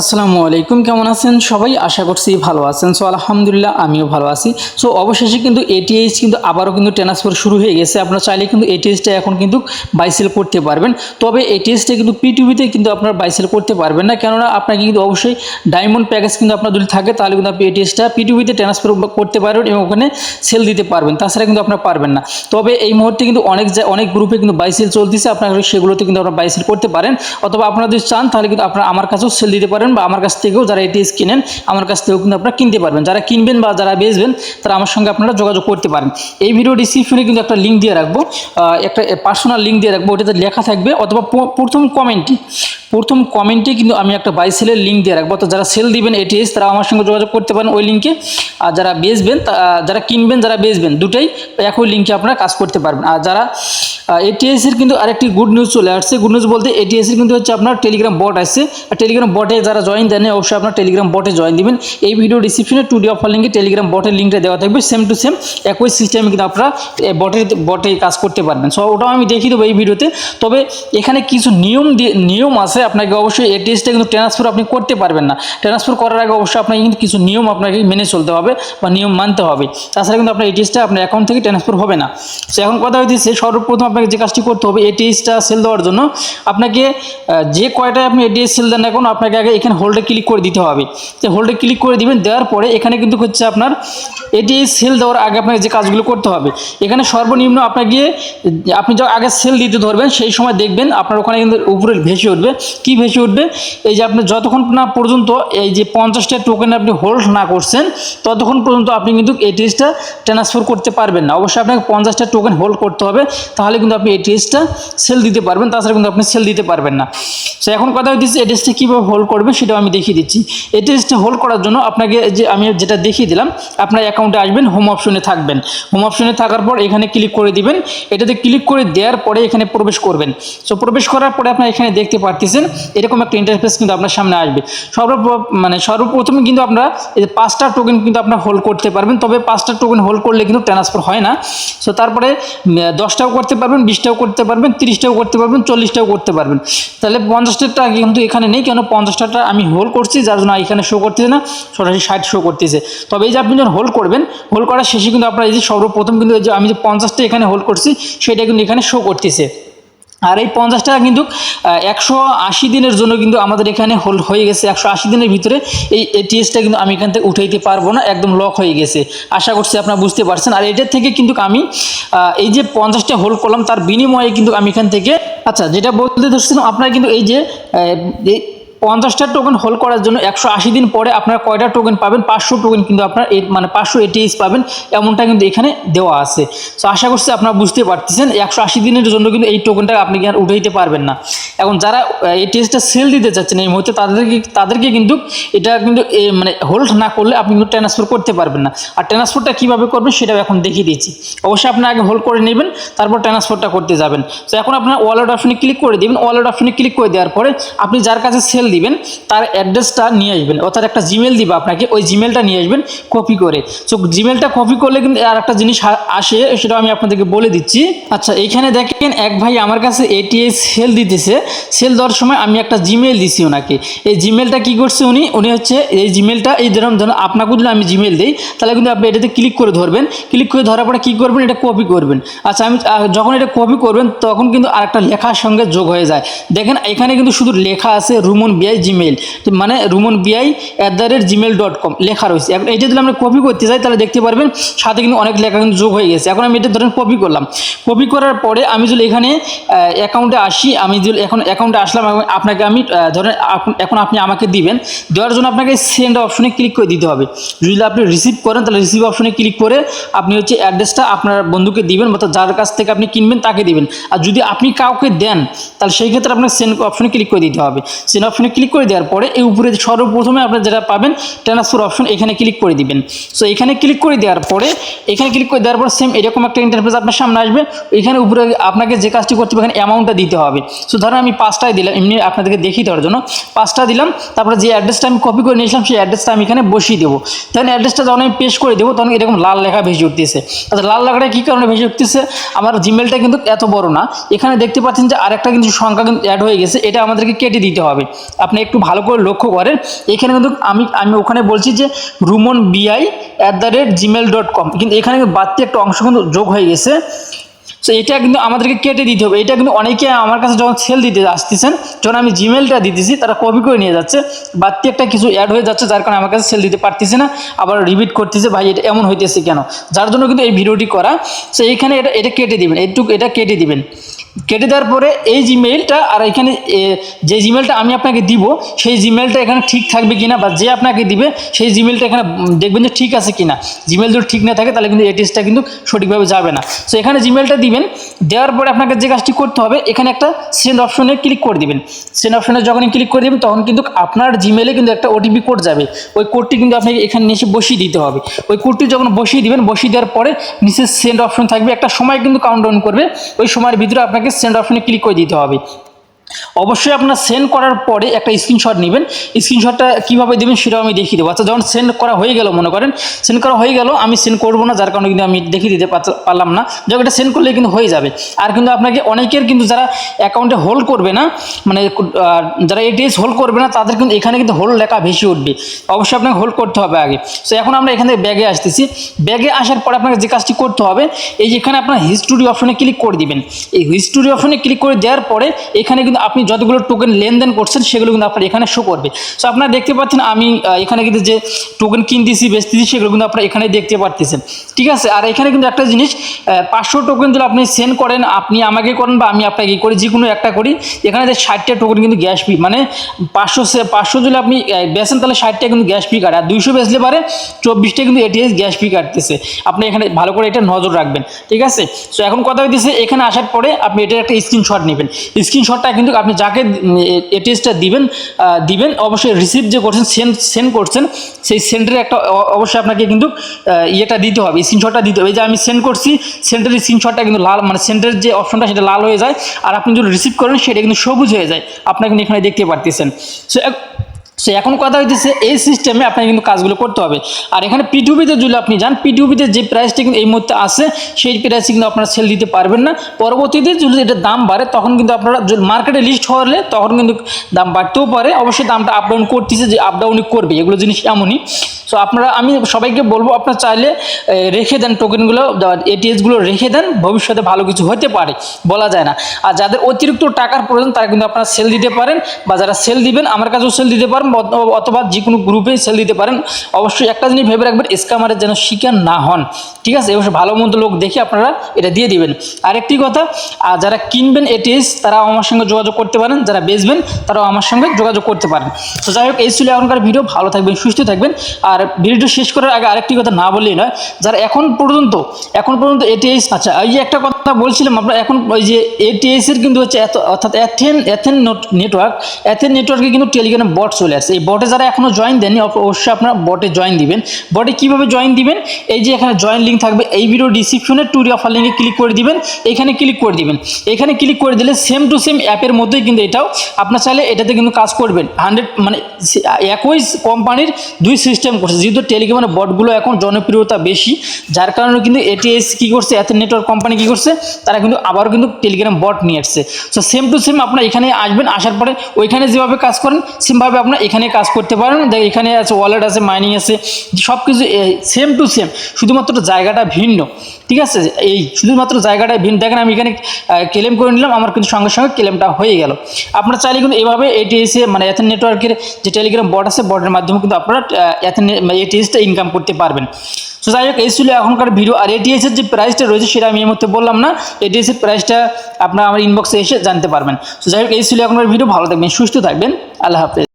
আসসালামু আলাইকুম, কেমন আছেন সবাই? আশা করছি ভালো আছেন। সো আলহামদুলিল্লাহ আমিও ভালো আছি। সো অবশেষে কিন্তু এটিএইচ কিন্তু আবারও কিন্তু ট্রান্সফার শুরু হয়ে গেছে। আপনারা চাইলে কিন্তু এটিএইচটা এখন কিন্তু বাই সেল করতে পারবেন। তবে এটিএইচটা কিন্তু পিটুবিতে কিন্তু আপনারা বাই সেল করতে পারবেন না, কেননা আপনাকে কিন্তু অবশ্যই ডায়মন্ড প্যাকেজ কিন্তু আপনার যদি থাকে তাহলে কিন্তু আপনি এটিএইচটা পিটুবিতে ট্রান্সফার করতে পারবেন এবং ওখানে সেল দিতে পারবেন, তাছাড়া কিন্তু আপনারা পারবেন না। তবে এই মুহূর্তে কিন্তু অনেক গ্রুপে কিন্তু বাই সেল চলতেছে, আপনারা সেগুলোতে কিন্তু আপনারা বাই সেল করতে পারেন, অথবা আপনারা যদি চান তাহলে কিন্তু আপনারা আমার কাছেও সেল দিতে পারেন, বা আমার কাছ থেকেও যারা এটিএস কিনেন আমার কাছ থেকেও কিন্তু আপনারা কিনতে পারবেন। যারা কিনবেন বা যারা বেচবেন তারা আমার সঙ্গে আপনারা যোগাযোগ করতে পারেন। এই ভিডিও ডিসক্রিপশনে কিন্তু একটা লিঙ্ক দিয়ে রাখবো, একটা পার্সোনাল লিঙ্ক দিয়ে রাখবো, ওটাতে লেখা থাকবে, অথবা প্রথম কমেন্টে কিন্তু আমি একটা বাই সেলের লিঙ্ক দিয়ে রাখবো। তো যারা সেল দিবেন এটিএস তারা আমার সঙ্গে যোগাযোগ করতে পারেন ওই লিঙ্কে, আর যারা বেচবেন যারা কিনবেন যারা বেচবেন দুটাই একই লিঙ্কে আপনারা কাজ করতে পারবেন। আর যারা এটিএসের কিন্তু আরেকটি গুড নিউজ চলে আসছে। গুড নিউজ বলতে এটিএসের কিন্তু হচ্ছে আপনার টেলিগ্রাম বট আসছে। আর টেলিগ্রাম বটে যারা জয়েন দেন অবশ্যই আপনার টেলিগ্রাম বটে জয়েন দিবেন। এই ভিডিও ডিসক্রিপশনে 2D অফার লিঙ্কে টেলিগ্রাম বটের লিঙ্কটা দেওয়া থাকবে, সেম টু সেম একই সিস্টেমে কিন্তু আপনারা বটে কাজ করতে পারবেন। সো ওটাও আমি দেখিয়ে দেবো এই ভিডিওতে। তবে এখানে কিছু নিয়ম আছে, আপনাকে অবশ্যই এটিএসটা কিন্তু ট্রান্সফার আপনি করতে পারবেন না। ট্রান্সফার করার আগে অবশ্যই আপনাকে কিন্তু কিছু নিয়ম আপনাকে মেনে চলতে হবে বা নিয়ম মানতে হবে, তাছাড়া কিন্তু আপনার এটিএসটা আপনার অ্যাকাউন্ট থেকে ট্রান্সফার হবে না। সো এখন কথা হইতেছে, সর্বপ্রথম আপনাকে যে কাজটি করতে হবে এটিএসটা সেল দেওয়ার জন্য আপনাকে যে কয়টায় আপনি এটিএস সেল দেন এখন আপনাকে আগে এখানে হোল্ডে ক্লিক করে দিতে হবে। তো হোল্ডে ক্লিক করে দিবেন, দেওয়ার পরে এখানে কিন্তু হচ্ছে আপনার এটিএস সেল দেওয়ার আগে আপনাকে যে কাজগুলো করতে হবে, এখানে সর্বনিম্ন আপনাকে আপনি যখন আগে সেল দিতে ধরবেন সেই সময় দেখবেন আপনার ওখানে কিন্তু উপরে ভেসে উঠবে। কি ভেসে উঠবে? এই যে আপনি যতক্ষণ না পর্যন্ত এই যে 50টা টোকেন আপনি হোল্ড না করছেন ততক্ষণ পর্যন্ত আপনি কিন্তু এটিএসটা ট্রান্সফার করতে পারবেন না। অবশ্যই আপনাকে 50টা টোকেন হোল্ড করতে হবে, তাহলে কিন্তু আপনি এটিএসটা সেল দিতে পারবেন, তাছাড়া কিন্তু আপনি সেল দিতে পারবেন না। সো এখন কথা হচ্ছে এটিএসটা কীভাবে হোল্ড করবে সেটাও আমি দেখিয়ে দিচ্ছি। এটিএসটা হোল্ড করার জন্য আপনাকে যে আমি যেটা দেখিয়ে দিলাম, আপনার অ্যাকাউন্টে আসবেন, হোম অপশনে থাকবেন। হোম অপশনে থাকার পর এখানে ক্লিক করে দিবেন। এটাতে ক্লিক করে দেওয়ার পরে এখানে প্রবেশ করবেন। সো প্রবেশ করার পরে আপনার এখানে দেখতে পারতেছেন এরকম একটা ইন্টারফেস কিন্তু আপনার সামনে আসবে। সর্বপ্রথমে কিন্তু আপনারা এই যে 5টা টোকেন কিন্তু আপনার হোল্ড করতে পারবেন, তবে 5টা টোকেন হোল্ড করলে কিন্তু ট্রান্সফার হয় না। সো তারপরে 10টাও করতে পারবেন, 20টাও করতে পারবেন, 30টাও করতে পারবেন, 40টাও করতে পারবেন। তাহলে 50টা কিন্তু এখানে নেই, কেন 50টা আমি হোল্ড করছি যার জন্য এখানে শো করতেছে না, সরাসরি 60 শো করতেছে। তবে এই যে আপনি যখন হোল্ড করবেন, হোল্ড করার শেষে কিন্তু আপনার এই যে সর্বপ্রথম কিন্তু এই যে আমি যে 50টা এখানে হোল্ড করছি সেটা কিন্তু এখানে শো করতেছে। আর এই 50 টাকা কিন্তু 180 দিনের জন্য কিন্তু আমাদের এখানে হোল্ড হয়ে গেছে। 180 দিনের ভিতরে এই এটিএসটা কিন্তু আমি এখান থেকে উঠাইতে পারবো না, একদম লক হয়ে গেছে। আশা করছি আপনারা বুঝতে পারছেন। আর এটার থেকে কিন্তু আমি এই যে 50টা হোল্ড করলাম তার বিনিময়ে কিন্তু আমি এখান থেকে যেটা বলতে ধরছিলাম, আপনারা কিন্তু এই যে 50টা টোকেন হোল্ড করার জন্য 180 দিন পরে আপনারা কয়টা টোকেন পাবেন? 500 টোকেন কিন্তু আপনার মানে 500 এটিএস পাবেন, এমনটা কিন্তু এখানে দেওয়া আছে। সো আশা করছি আপনারা বুঝতে পারতেছেন 180 দিনের জন্য কিন্তু এই টোকেনটা আপনি আর উঠাইতে পারবেন না। এখন যারা এটিএসটা সেল দিতে চাচ্ছেন এই মুহূর্তে তাদেরকে কিন্তু এটা কিন্তু মানে হোল্ড না করলে আপনি কিন্তু ট্রান্সফার করতে পারবেন না। আর ট্রান্সফারটা কীভাবে করবেন সেটাও এখন দেখিয়ে দিচ্ছি। অবশ্যই আপনারা আগে হোল্ড করে নেবেন, তারপর ট্রান্সফারটা করতে যাবেন। তো এখন আপনারা ওয়ালেট অপশনে ক্লিক করে দেবেন। ওয়ালেট অপশনে ক্লিক করে দেওয়ার পরে আপনি যার কাছে সেল দিবেন তার অ্যাড্রেসটা নিয়ে আসবেন, অর্থাৎ একটা জিমেল দিবে আপনাকে, ওই জিমেলটা নিয়ে আসবেন কপি করে। সো জিমেলটা কপি করলে কিন্তু আর একটা জিনিস আসে, সেটা আমি আপনাদেরকে বলে দিচ্ছি। এইখানে দেখেন এক ভাই আমার কাছে এটিএস সেল দিতেছে। সেল দেওয়ার সময় আমি একটা জিমেল দিছি ওনাকে। এই জিমেলটা কি করছে উনি হচ্ছে এই জিমেলটা এই ধরুন আপনাকে যদি আমি জিমেল দিই তাহলে কিন্তু আপনি এটাতে ক্লিক করে ধরবেন। ক্লিক করে ধরার পরে কী করবেন? এটা কপি করবেন। আমি যখন এটা কপি করবেন তখন কিন্তু আরেকটা লেখার সঙ্গে যোগ হয়ে যায়। দেখেন এখানে কিন্তু শুধু লেখা আছে রুমন বিআই জিমেল, মানে rumonbi@gmail.com লেখা রয়েছে। এখন এইটা যদি আমরা কপি করতে যাই তাহলে দেখতে পারবেন সাথে কিন্তু অনেক লেখা কিন্তু যোগ হয়ে গেছে। এখন আমি এটা ধরেন কপি করলাম। কপি করার পরে আমি যদি এখানে অ্যাকাউন্টে আসি, আমি যদি এখন অ্যাকাউন্টে আসলাম, আপনাকে আমি ধরেন এখন আপনি আমাকে দিবেন। দেওয়ার জন্য আপনাকে সেন্ড অপশনে ক্লিক করে দিতে হবে। যদি আপনি রিসিভ করেন তাহলে রিসিভ অপশনে ক্লিক করে আপনি হচ্ছে অ্যাড্রেসটা আপনার বন্ধুকে দিবেন, অর্থাৎ যার কাছ থেকে আপনি কিনবেন তাকে দিবেন। আর যদি আপনি কাউকে দেন তাহলে সেই ক্ষেত্রে আপনাকে সেন্ড অপশনে ক্লিক করে দিতে হবে। সেন্ড অপশনে ক্লিক করে দেওয়ার পরে এই উপরে সর্বপ্রথমে আপনারা যেটা পাবেন ট্রান্সফার অপশন, এখানে ক্লিক করে দিবেন। সো এখানে ক্লিক করে দেওয়ার পরে সেম এরকম একটা ইন্টারফেস আপনার সামনে আসবে। এখানে উপরে আপনাকে যে কাজটি করতে হবে এখানে অ্যামাউন্টটা দিতে হবে। সো ধরেন আমি 5টাই দিলাম, এমনি আপনাদেরকে দেখিয়ে দেওয়ার জন্য 5টা দিলাম। তারপরে যে অ্যাড্রেসটা আমি কপি করে নিয়েছিলাম সেই অ্যাড্রেসটা আমি এখানে বসিয়ে দেবো। তখন অ্যাড্রেসটা যখন আমি পেস্ট করে দেবো তখন এরকম লাল লেখা ভেসে উঠতেছে। লাল লেখাটা কী কারণে ভেসে উঠতেছে? আমার জিমেলটা কিন্তু এত বড় না, এখানে দেখতে পাচ্ছেন যে আরেকটা কিন্তু সংখ্যা কিন্তু অ্যাড হয়ে গেছে, এটা আমাদেরকে কেটে দিতে হবে। আপনি একটু ভালো করে লক্ষ্য করেন। এখানে কিন্তু আমি ওখানে বলছি যে rumonbi@gmail.com, কিন্তু এখানে বাড়তি একটা অংশ কিন্তু যোগ হয়ে গেছে। সো এটা কিন্তু আমাদেরকে কেটে দিতে হবে। এটা কিন্তু অনেকে আমার কাছে যখন সেল দিতে আসতেছেন, যখন আমি জিমেলটা দিতেছি তারা কপি করে নিয়ে যাচ্ছে, বাড়তি একটা কিছু অ্যাড হয়ে যাচ্ছে, যার কারণে আমার কাছে সেল দিতে পারতেছে না, আবার রিপিট করতেছে, ভাই এটা এমন হইতেছে কেন, যার জন্য কিন্তু এই ভিডিওটি করা। সো এইখানে এটা কেটে দিবেন, এটা কেটে দিবেন। কেটে দেওয়ার পরে এই জিমেইলটা আর এখানে যে জিমেলটা আমি আপনাকে দিব সেই জিমেলটা এখানে ঠিক থাকবে কিনা, বা যে আপনাকে দিবে সেই জিমেলটা এখানে দেখবেন যে ঠিক আছে কিনা। জিমেল যদি ঠিক না থাকে তাহলে কিন্তু এটিএসটা কিন্তু সঠিকভাবে যাবে না। সো এখানে জিমেলটা দিবেন, দেওয়ার পরে আপনাকে যে কাজটি করতে হবে, এখানে একটা সেন্ড অপশনে ক্লিক করে দিবেন। সেন্ড অপশনে যখনই ক্লিক করে দিবেন তখন কিন্তু আপনার জিমেলে কিন্তু একটা ওটিপি কোড যাবে। ওই কোডটি কিন্তু আপনাকে এখানে নিচে বসিয়ে দিতে হবে। ওই কোডটি যখন বসিয়ে দিবেন, বসিয়ে দেওয়ার পরে নিচে সেন্ড অপশন থাকবে, একটা সময় কিন্তু কাউন্টডাউন করবে, ওই সময়ের ভিতরে আপনাকে সেন্ড অপশনে ক্লিক করে দিতে হবে। অবশ্যই আপনার সেন্ড করার পরে একটা স্ক্রিনশট নেবেন। স্ক্রিনশটটা কীভাবে দেবেন সেটাও আমি দেখিয়ে দেবো। আচ্ছা, যখন সেন্ড করা হয়ে গেল, মনে করেন সেন্ড করা হয়ে গেল, আমি সেন্ড করবো না, যার কারণে কিন্তু আমি দেখিয়ে দিতে পারলাম না। যখন এটা সেন্ড করলে কিন্তু হয়ে যাবে। আর কিন্তু আপনাকে অনেকের কিন্তু যারা অ্যাকাউন্টে হোল্ড করবে না, মানে যারা এটিএস হোল্ড করবে না, তাদের কিন্তু এখানে কিন্তু হোল্ড লেখা বেশি উঠবে। অবশ্যই আপনাকে হোল্ড করতে হবে আগে। সো এখন আমরা এখান থেকে ব্যাগে আসতেছি। ব্যাগে আসার পরে আপনাকে যে কাজটি করতে হবে, এই যেখানে আপনার হিস্টোরি অপশনে ক্লিক করে দিবেন। এই হিস্টোরি অপশনে ক্লিক করে দেওয়ার পরে এখানে কিন্তু আপনি যতগুলো টোকেন লেনদেন করছেন সেগুলো কিন্তু আপনার এখানে শো করবে। সো আপনারা দেখতে পাচ্ছেন আমি এখানে কিন্তু যে টোকেন কিনতেছি বেচতেছি সেগুলো কিন্তু আপনারা এখানে দেখতে পারতেছেন, ঠিক আছে। আর এখানে কিন্তু একটা জিনিস, 500 টোকেন যদি আপনি সেন্ড করেন, আপনি আমাকে করেন বা আমি আপনাকে করি, যে কোনো একটা করি, এখানে যে 60টা টোকেন কিন্তু গ্যাস ফি, মানে 500 যদি আপনি বেচেন তাহলে 60টা কিন্তু গ্যাস ফি কাটে, আর 200 বেচলে পারে 24টা কিন্তু এটিএস গ্যাস ফি কাটতেছে। আপনি এখানে ভালো করে এটা নজর রাখবেন, ঠিক আছে। সো এখন কথা হইতেছে, এখানে আসার পরে আপনি এটার একটা স্ক্রিনশট নেবেন। স্ক্রিনশটটা কিন্তু আপনি যাকে এটিএসটা দিবেন অবশ্যই রিসিভ যে করছেন, সেন্ড করছেন, সেই সেন্ডের একটা অবশ্যই আপনাকে কিন্তু ইয়েটা দিতে হবে, স্ক্রিনশটটা দিতে হবে। এই যে আমি সেন্ড করছি, সেন্ডের স্ক্রিনশটটা কিন্তু লাল, মানে সেন্ডের যে অপশনটা সেটা লাল হয়ে যায়, আর আপনি যদি রিসিভ করেন সেটা কিন্তু সবুজ হয়ে যায়, আপনারা কিন্তু এখানে দেখতে পারতেছেন। সো এখন কথা হইতেছে, এই সিস্টেমে আপনাকে কিন্তু কাজগুলো করতে হবে। আর এখানে পিটুপিতে যদি আপনি যান, পিটুপিতে যে প্রাইসটা কিন্তু এই মুহূর্তে আছে সেই প্রাইসে কিন্তু আপনারা সেল দিতে পারবেন না। পরবর্তীতে যদি এটার দাম বাড়ে তখন কিন্তু আপনারা মার্কেটে লিস্ট হলে তখন কিন্তু দাম বাড়তেও পারে। অবশ্যই দামটা আপ ডাউন করতেছে, যে আপ ডাউনই করবে, এগুলো জিনিস এমনই। সো আমি সবাইকে বলবো, আপনারা চাইলে রেখে দেন টোকেনগুলো, এটিএসগুলো রেখে দেন, ভবিষ্যতে ভালো কিছু হতে পারে, বলা যায় না। আর যাদের অতিরিক্ত টাকার প্রয়োজন তারা কিন্তু আপনারা সেল দিতে পারেন, বা যারা সেল দিবেন আমার কাছেও সেল দিতে পারেন, অথবা যে কোনো গ্রুপে সেল দিতে পারেন। অবশ্যই একটা জিনিস ভেবে রাখবেন, স্ক্যামারের যেন শিকার না হন, ঠিক আছে। অবশ্যই ভালো মন্দ লোক দেখে আপনারা এটা দিয়ে দিবেন। আরেকটি কথা, যারা কিনবেন এটিএস তারাও আমার সঙ্গে যোগাযোগ করতে পারেন, যারা বেচবেন তারাও আমার সঙ্গে যোগাযোগ করতে পারেন। তো যাই হোক, এই ছিল এখনকার ভিডিও। ভালো থাকবেন, সুস্থ থাকবেন। আর ভিডিওটি শেষ করার আগে আরেকটি কথা না বললেই নয়, যারা এখন পর্যন্ত এটিএস, আচ্ছা এই যে একটা কথা বলছিলাম, আপনারা এখন ওই যে এটিএসের কিন্তু হচ্ছে অর্থাৎ অ্যাথেন নেটওয়ার্কে কিন্তু টেলিগ্রাম বট চলে আসছে। এই বটে যারা এখনও জয়েন দেননি অবশ্যই আপনারা বটে জয়েন দিবেন। বটে কীভাবে জয়েন দিবেন, এই যে এখানে জয়েন লিঙ্ক থাকবে, এই ভিডিও ডিসক্রিপশনে টুরি অফার লিঙ্কে ক্লিক করে দিবেন, এখানে ক্লিক করে দিবেন। এখানে ক্লিক করে দিলে সেম টু সেম অ্যাপের মতোই কিন্তু এটাও, আপনার চাইলে এটাতে কিন্তু কাজ করবেন 100, মানে একই কোম্পানির দুই সিস্টেম করছে। যেহেতু টেলিগ্রামের বটগুলো এখন জনপ্রিয়তা বেশি, যার কারণে কিন্তু এটিএস কী করছে, অ্যাথেন নেটওয়ার্ক কোম্পানি কী করছে, তারা কিন্তু আবারও কিন্তু টেলিগ্রাম বট নিয়ে আসছে। সো সেম টু সেম আপনারা এখানে আসবেন, আসার পরে ওইখানে যেভাবে কাজ করেন সেমভাবে আপনারা এখানে কাজ করতে পারেন। এখানে আছে ওয়ালেট, আছে মাইনিং, আছে সব কিছু সেম টু সেম, শুধুমাত্র জায়গাটা ভিন্ন, ঠিক আছে। এই শুধুমাত্র জায়গাটা ভিন্ন। দেখেন আমি এখানে ক্লেম করে নিলাম, আমার কিন্তু সঙ্গে সঙ্গে ক্লেমটা হয়ে গেল। আপনারা চাইলে কিন্তু এভাবে এটিএসে, মানে অ্যাথেন নেটওয়ার্কের যে টেলিগ্রাম বট আছে, বটের মাধ্যমে কিন্তু আপনারা এটিএসটা ইনকাম করতে পারবেন। সো যাই হোক, এই ছিল এখনকার ভিডিও। আর এটিএসের যে প্রাইসটা রয়েছে সেটা আমি এই মুহূর্তে বললাম না, এটিএসের প্রাইসটা আপনারা আমার ইনবক্সে এসে জানতে পারবেন। সো যাই হোক, এই ছিল এখনকার ভিডিও। ভালো থাকবেন, সুস্থ থাকবেন, আল্লাহ হাফেজ।